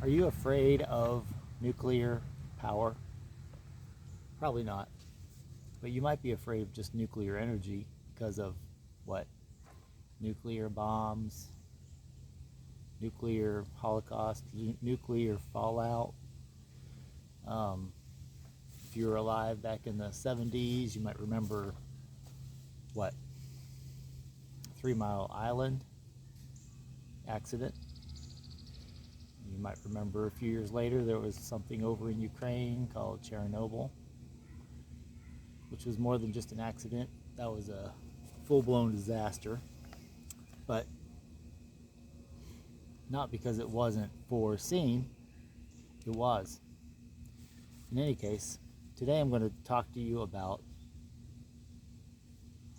Are you afraid of nuclear power? Probably not. But you might be afraid of just nuclear energy because of what? Nuclear bombs, nuclear holocaust, nuclear fallout. Um, if you were alive back in the 70s, you might remember what? 3 Mile Island accident. You might remember a few years later there was something over in Ukraine called Chernobyl, which was more than just an accident. That was a full-blown disaster, but not because it wasn't foreseen, it was. In any case, today I'm going to talk to you about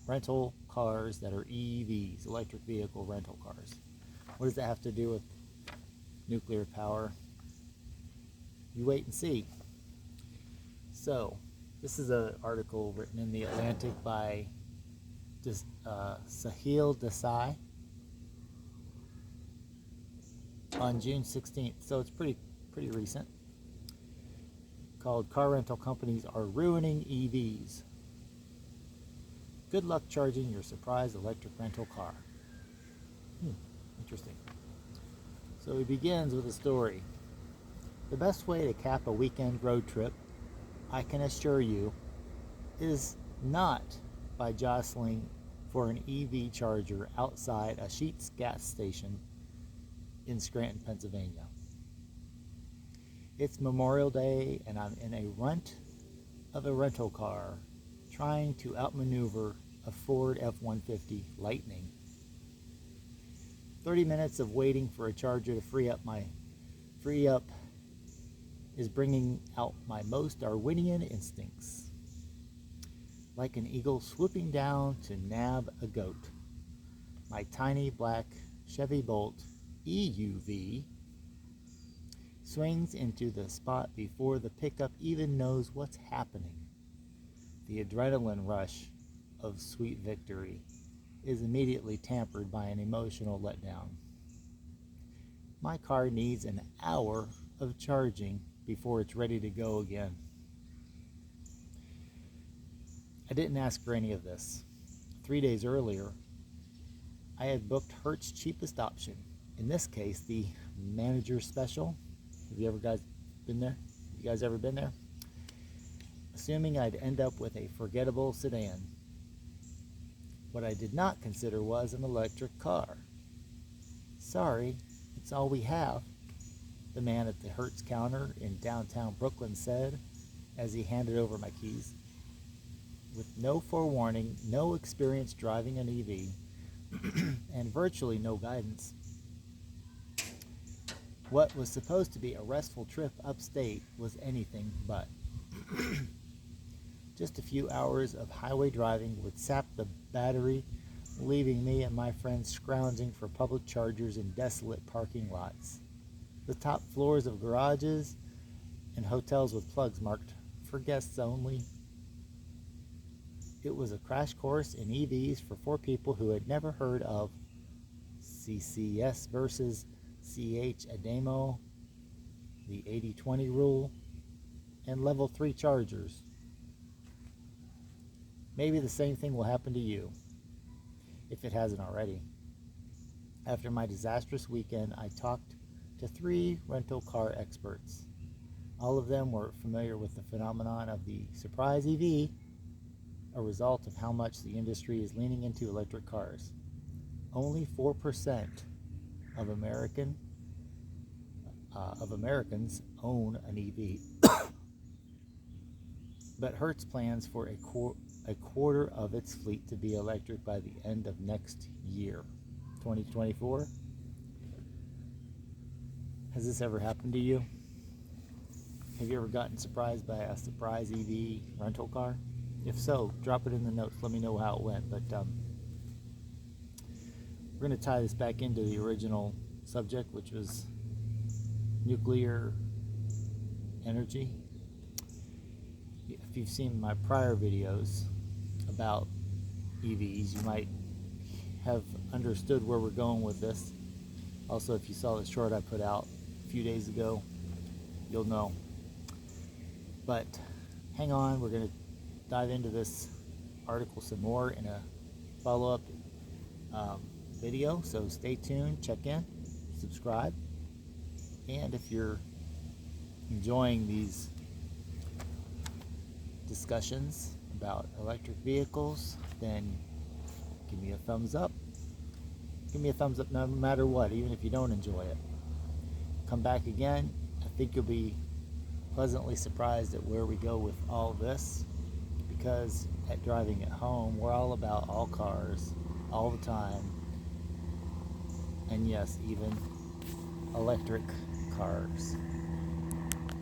rental cars that are EVs, electric vehicle rental cars. What does that have to do with nuclear power? You wait and see. So, this is an article written in The Atlantic by Sahil Desai on June 16th, so it's pretty recent, called "Car Rental Companies Are Ruining EVs. Good luck charging your surprise electric rental car." Interesting. So he begins with a story. The best way to cap a weekend road trip, I can assure you, is not by jostling for an EV charger outside a Sheetz gas station in Scranton, Pennsylvania. It's Memorial Day and I'm in a runt of a rental car trying to outmaneuver a Ford F-150 Lightning. 30 minutes of waiting for a charger to free up is bringing out my most Darwinian instincts. Like an eagle swooping down to nab a goat, my tiny black Chevy Bolt EUV swings into the spot before the pickup even knows what's happening. The adrenaline rush of sweet victory is immediately tampered by an emotional letdown. My car needs an hour of charging before it's ready to go again. I didn't ask for any of this. 3 days earlier, I had booked Hertz cheapest option. In this case, the manager special. Have you guys ever been there? Assuming I'd end up with a forgettable sedan. What I did not consider was an electric car. Sorry, it's all we have, the man at the Hertz counter in downtown Brooklyn said as he handed over my keys. With no forewarning, no experience driving an EV, and virtually no guidance, what was supposed to be a restful trip upstate was anything but. Just a few hours of highway driving would sap the battery, leaving me and my friends scrounging for public chargers in desolate parking lots, the top floors of garages, and hotels with plugs marked "for guests only." It was a crash course in EVs for 4 people who had never heard of CCS versus CH Ademo, the 80-20 rule, and level 3 chargers. Maybe the same thing will happen to you, if it hasn't already. After my disastrous weekend, I talked to 3 rental car experts. All of them were familiar with the phenomenon of the surprise EV, a result of how much the industry is leaning into electric cars. Only 4% of Americans own an EV. But Hertz plans for a quarter of its fleet to be electric by the end of next year, 2024. Has this ever happened to you? Have you ever gotten surprised by a surprise EV rental car? If so, drop it in the notes. Let me know how it went. But we're going to tie this back into the original subject, which was nuclear energy. If you've seen my prior videos about EVs, you might have understood where we're going with this. Also, if you saw the short I put out a few days ago, you'll know. But hang on, we're going to dive into this article some more in a follow-up video, so stay tuned, check in, subscribe, and if you're enjoying these discussions about electric vehicles, then give me a thumbs up. Give me a thumbs up no matter what, even if you don't enjoy it. Come back again. I think you'll be pleasantly surprised at where we go with all this, because at Driving at Home, we're all about all cars, all the time, and yes, even electric cars.